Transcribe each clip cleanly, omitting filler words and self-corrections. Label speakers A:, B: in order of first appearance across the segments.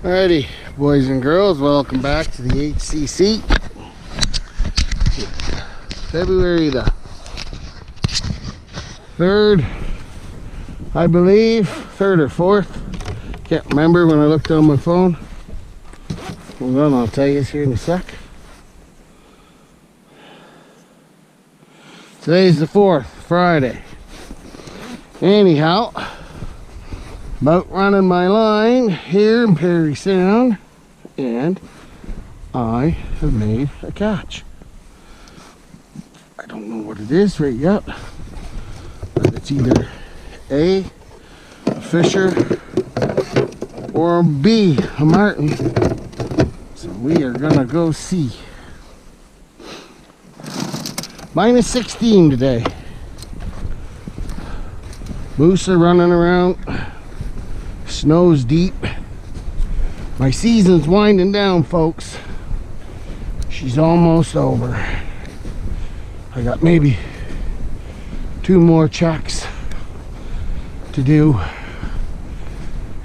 A: Alrighty, boys and girls, welcome back to the HCC. February the 3rd, I believe, 3rd or 4th. Can't remember when I looked on my phone. Hold on, I'll tell you here in a sec. Today's the 4th, Friday. Anyhow, about running my line here in Parry Sound, and I have made a catch. I don't know what it is right yet, but it's either A, a fisher, or B, a marten. So we are gonna go see. Minus 16 today. Moose are running around. Snow's deep. My season's winding down, folks. She's almost over. I got maybe 2 more checks to do,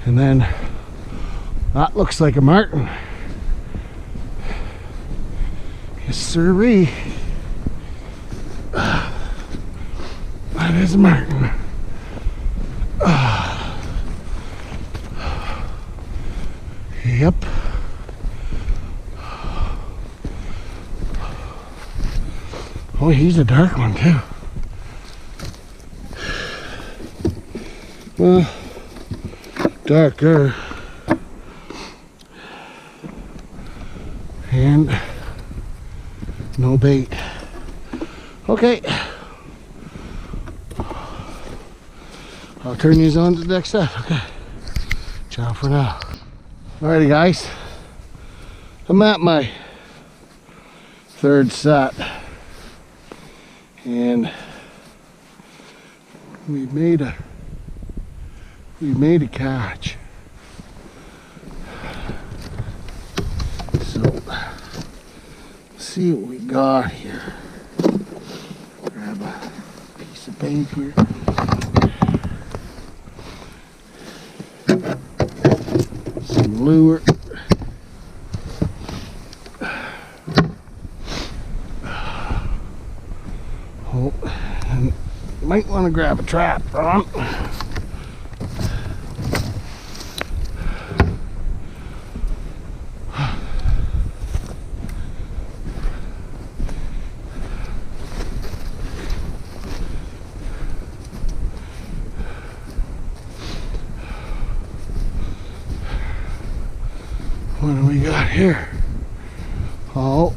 A: and then that looks like a marten. Yes, sirree. That is a marten. Yep. Oh, he's a dark one too. Well, darker. And no bait. Okay. I'll turn these on to the next set. Okay. Ciao for now. Alrighty guys, I'm at my 3rd set, and we've made a catch. So let's see what we got here. Grab a piece of bait here. Lure. Oh, and you might want to grab a trap, Ron. What do we got here? Oh,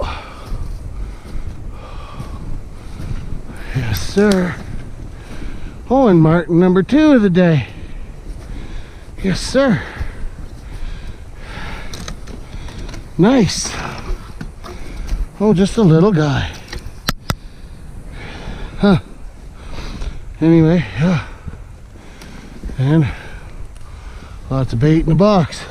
A: yes sir. Oh, and marten number 2 of the day. Yes sir. Nice. Oh, just a little guy. Huh. Anyway, yeah. And lots of bait in the box.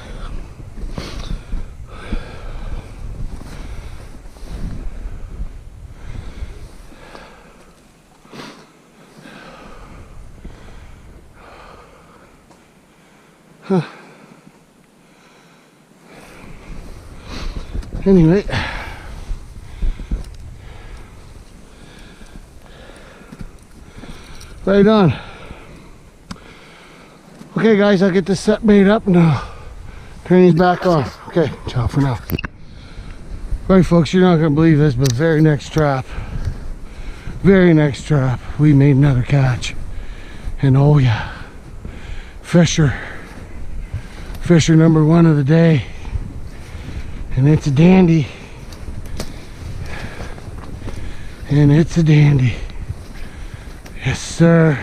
A: Huh. Anyway, right on. Okay guys, I'll get this set made up and I'll turn these back on. Okay, ciao for now. Right folks, you're not gonna believe this, but very next trap, we made another catch. And oh yeah, fisher number 1 of the day, and it's a dandy, yes sir.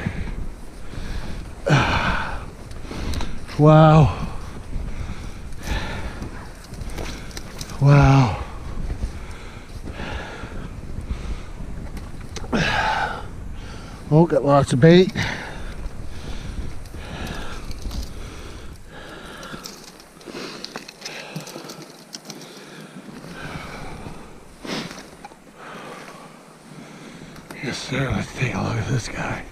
A: Wow, oh, got lots of bait. Yes sir, let's take a look at this guy.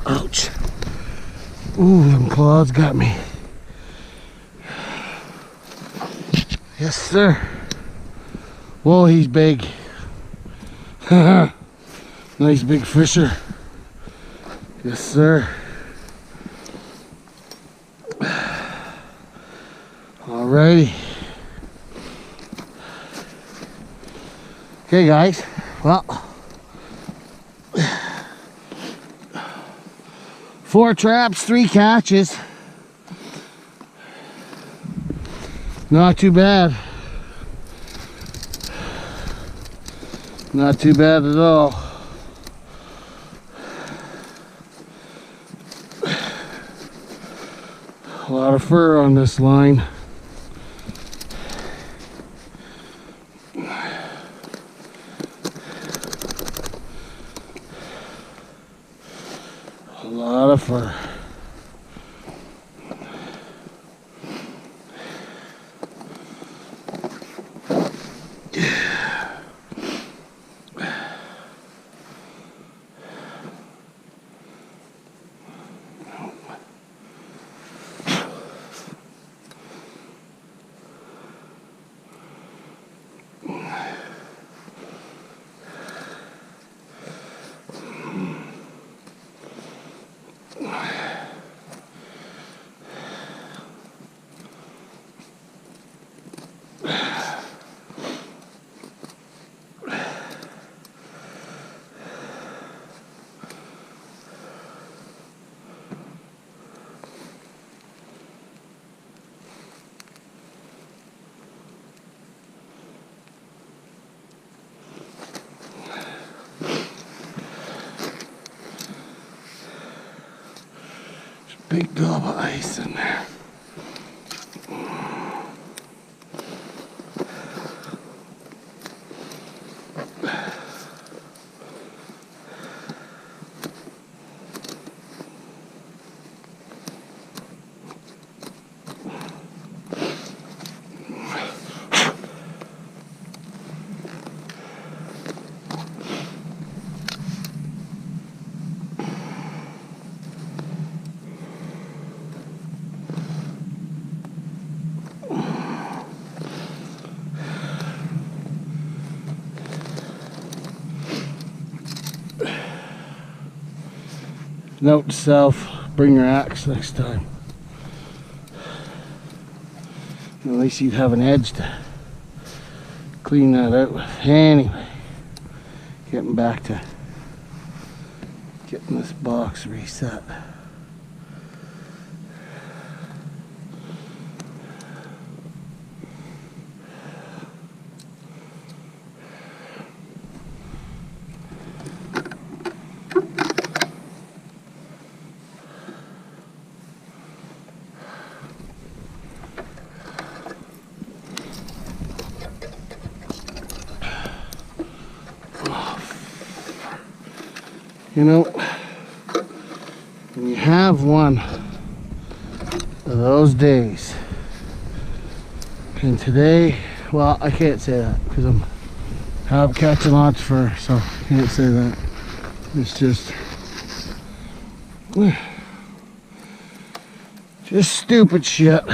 A: Ouch. Ooh, them claws got me. Yes, sir. Whoa, he's big. Nice big fisher. Yes, sir. Alrighty. Okay, guys. Well, 4 traps, 3 catches. Not too bad. Not too bad at all. A lot of fur on this line. A lot of fur. Big glob of ice in there. Note to self, bring your axe next time. At least you'd have an edge to clean that out with. Anyway, getting back to getting this box reset. You know, when you have one of those days, and today, well, I can't say that because I'm catching lots of fur, so I can't say that. It's just stupid shit.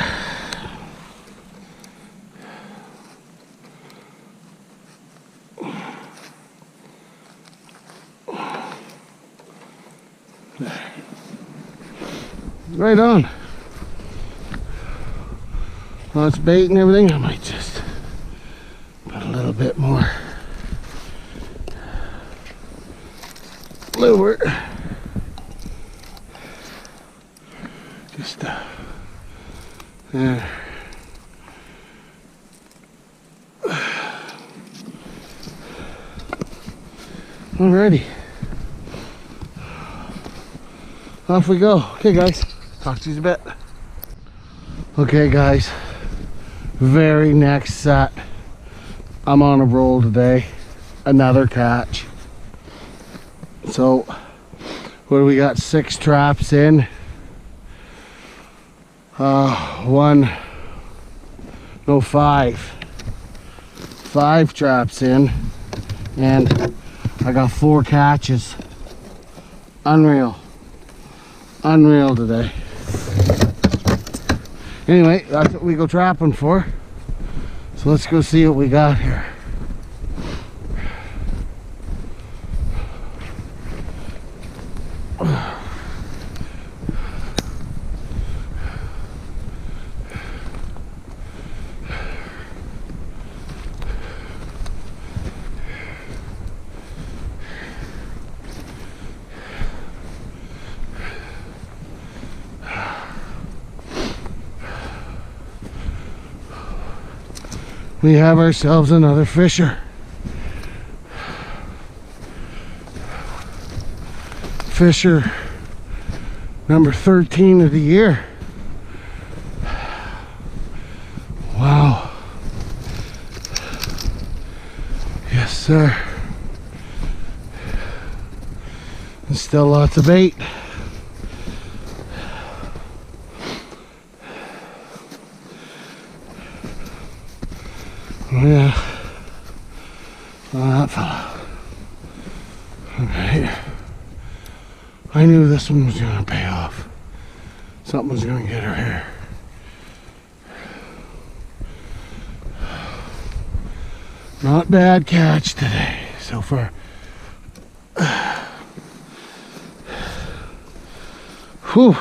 A: Right on. Lots of bait and everything. I might just put a little bit more lure. Just there. Alrighty. Off we go. Okay, guys. Talk to you in a bit. Okay, guys. Very next set. I'm on a roll today. Another catch. So what do we got? 6 traps in. Five traps in, and I got 4 catches. Unreal today. Anyway, that's what we go trapping for. So let's go see what we got here. We have ourselves another fisher. Fisher number 13 of the year. Wow. Yes, sir. And still lots of bait. Oh yeah, that fella. Okay, I knew this one was gonna pay off. Something was gonna get her here. Not bad catch today so far. Whew.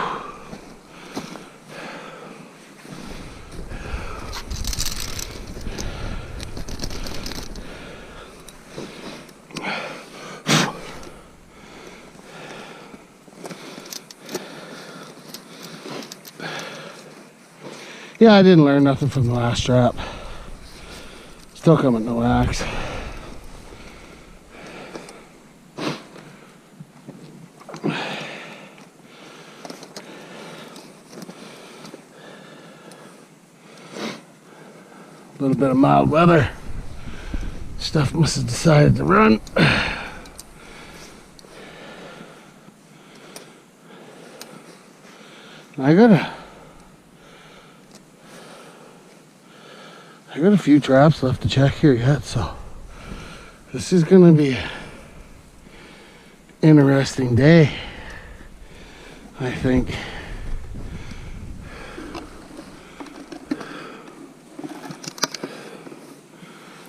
A: Yeah, I didn't learn nothing from the last trap. Still coming no axe. A little bit of mild weather. Stuff must have decided to run. I got a few traps left to check here yet, so this is gonna be an interesting day, I think.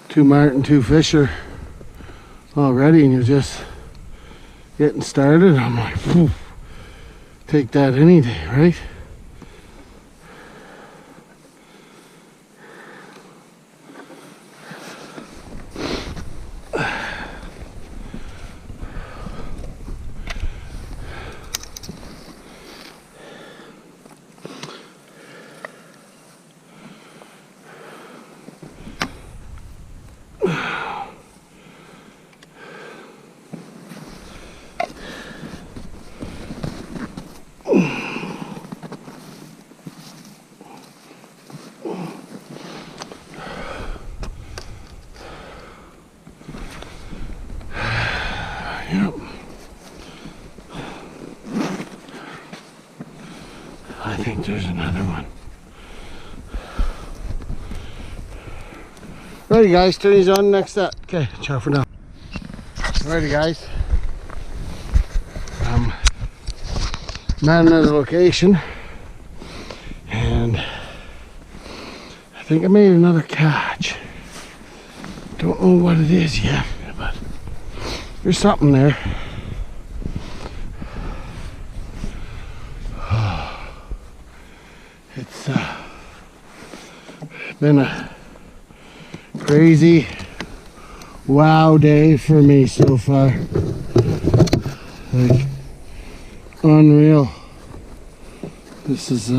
A: Two Marten, 2 fisher already, and you're just getting started. I'm like, phew, take that any day, right? Yep. I think there's another one. Righty guys, turn these on next up. Okay, ciao for now. Righty guys. I'm at another location and I think I made another catch. Don't know what it is yet, but there's something there. It's been a crazy wow day for me so far. Like, unreal. This is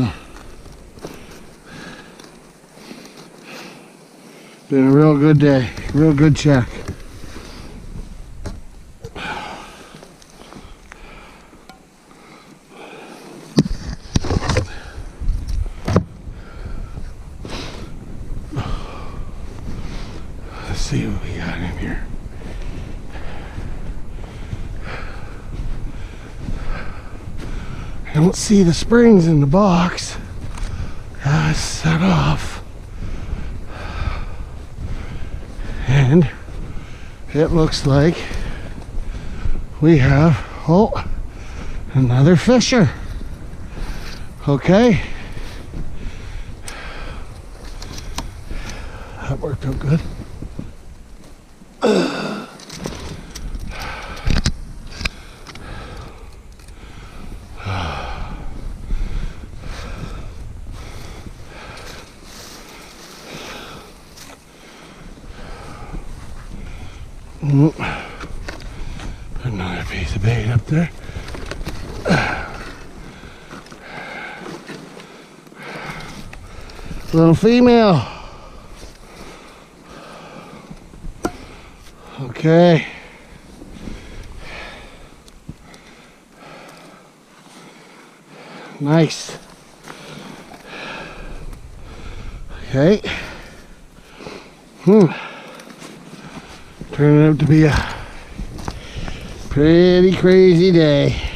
A: been a real good day, real good check. Let's see what we got in here. don't see the springs in the box. Set off. And it looks like we have, oh, another fisher. Okay. That worked out good. Another piece of bait up there. Little female. Okay. Nice. Okay. Turning out to be a pretty crazy day.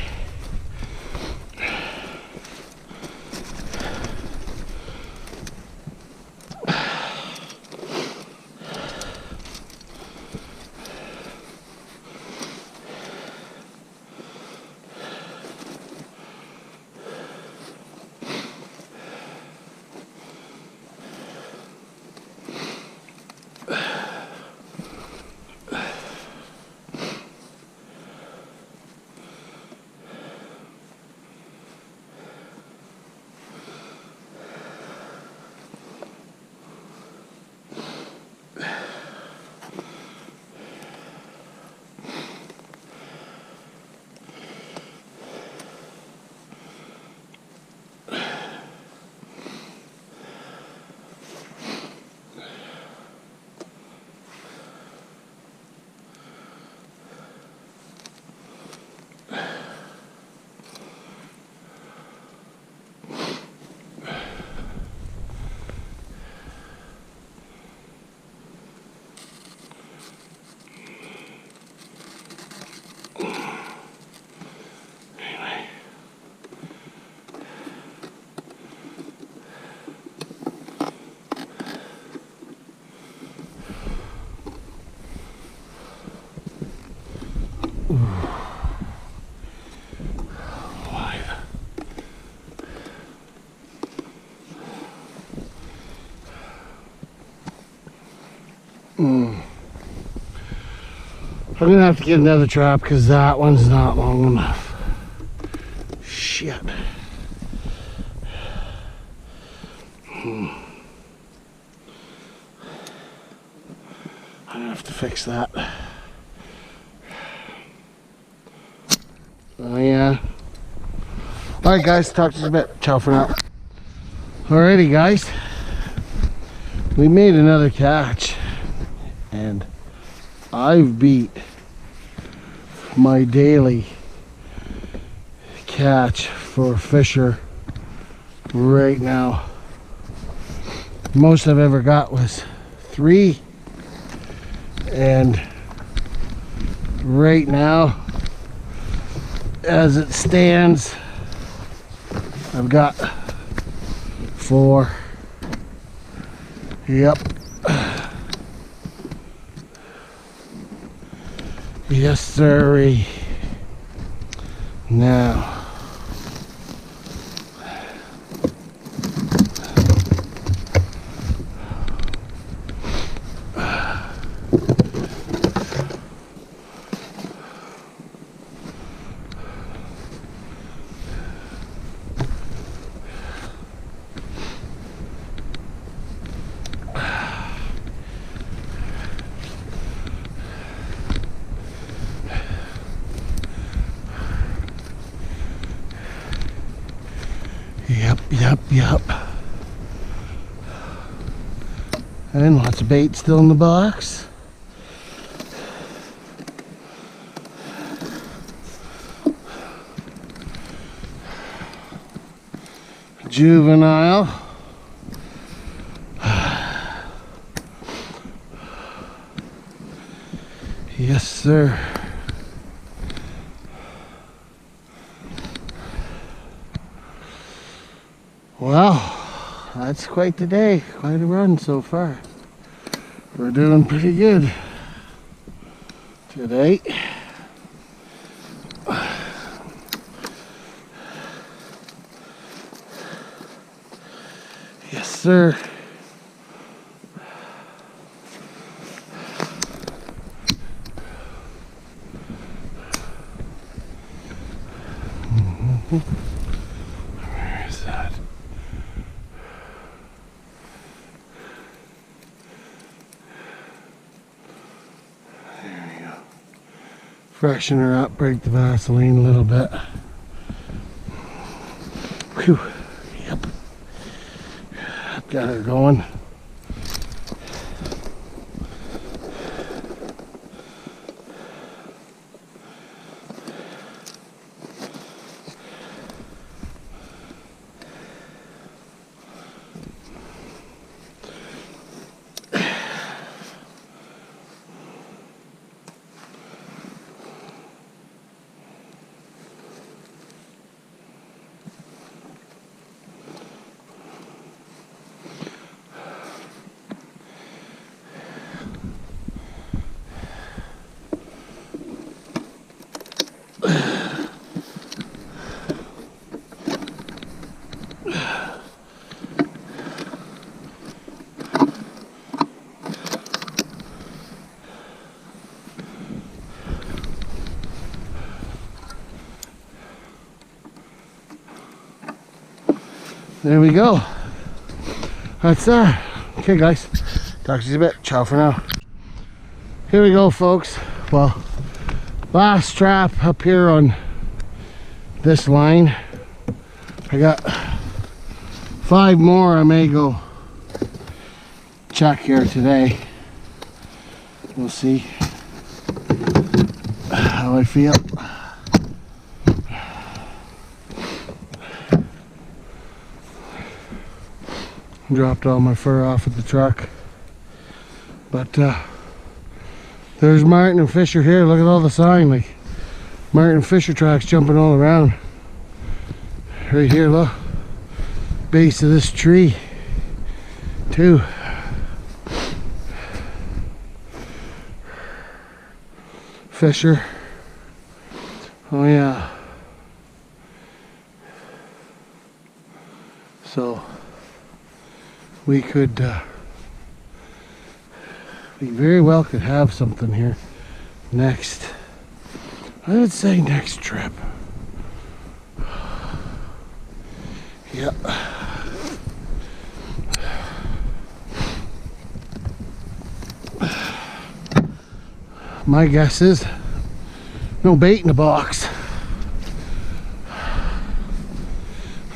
A: I'm gonna have to get another trap because that one's not long enough. Shit. I'm gonna have to fix that. Oh yeah. Alright guys, talk to you in a bit. Ciao for now. Alrighty guys. We made another catch. And I've beat my daily catch for fisher right now. Most I've ever got was 3, and right now as it stands I've got 4. Yep. Yes, sirree. Now, Yep. And lots of bait still in the box. Juvenile. Yes, sir. Well, that's quite the day, quite a run so far. We're doing pretty good today. Yes, sir. Where is that? There we go. Freshen her up, break the Vaseline a little bit. Whew. Yep. Got her going. There we go. That's that. Okay, guys. Talk to you in a bit. Ciao for now. Here we go, folks. Well, last trap up here on this line. I got 5 more I may go check here today. We'll see how I feel. Dropped all my fur off at the truck, but there's Marten and Fisher here. Look at all the sign, like Marten and Fisher tracks jumping all around. Right here, look, base of this tree too. Fisher, oh yeah. So we could, we very well could have something here next, I would say next trip. Yep. My guess is no bait in the box.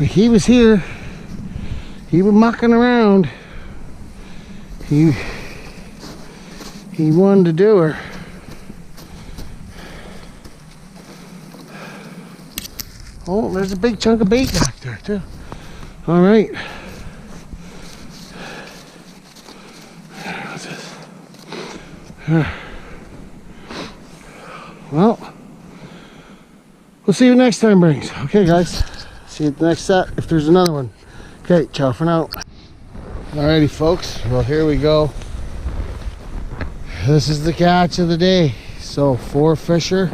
A: Like he was here. He was mucking around. He wanted to do her. Oh, there's a big chunk of bait back there too. All right. What's this? Well, we'll see you next time brings. Okay, guys. See you at the next set if there's another one. Okay, ciao for now. Alrighty, folks. Well, here we go. This is the catch of the day. So 4 fisher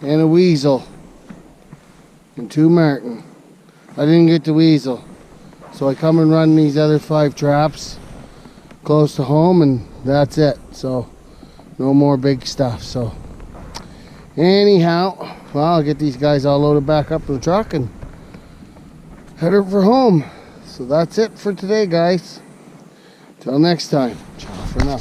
A: and a weasel and 2 marten. I didn't get the weasel, so I come and run these other 5 traps close to home, and that's it. So no more big stuff. So anyhow, well, I'll get these guys all loaded back up to the truck and head her for home. So that's it for today, guys. Till next time. Ciao for now.